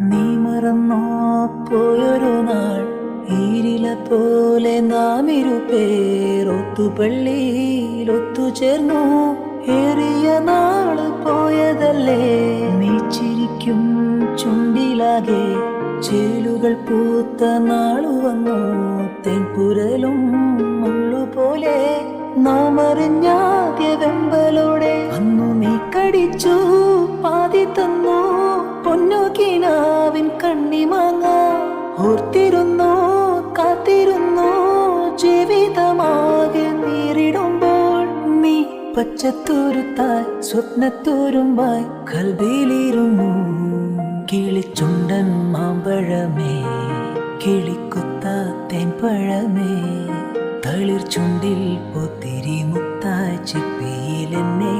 നീ മറന്നോ പോയൊരു നാൾ ഈരില പോലെ നാം ഇരുപേർ ഒത്തുപള്ളിയിൽ ഒത്തുചേർന്നു. ഏറിയ നാള് പോയതല്ലേ, നീ ചിരിക്കും ചുണ്ടിലാകെ ചേലുകൾ പൂത്ത നാളു വന്നു. തെൻപുരലും മുള്ളുപോലെ നാം അറിഞ്ഞാദ്യ വെമ്പലോടെ അന്നു നീ കടിച്ചു പാതി തന്നു. പൊന്നുകിനാവിൻ കണ്ണിമാങ്ങ ഓർത്തിരുന്നു കാത്തിരുന്നു. ജീവിതമാകെ നേരിടുമ്പോൾ നീ പച്ചത്തൂരുത്തായി സ്വപ്നത്തൂരുമ്പായി കൽവിയിലിരുന്നു. കിളിച്ചുണ്ടൻ മാമ്പഴമേ, കിളിക്കുത്ത തേൻപഴമേ, തളിർ ചുണ്ടിൽ പൊത്തിരി മുത്തായി ചിപ്പിയിലെന്നെ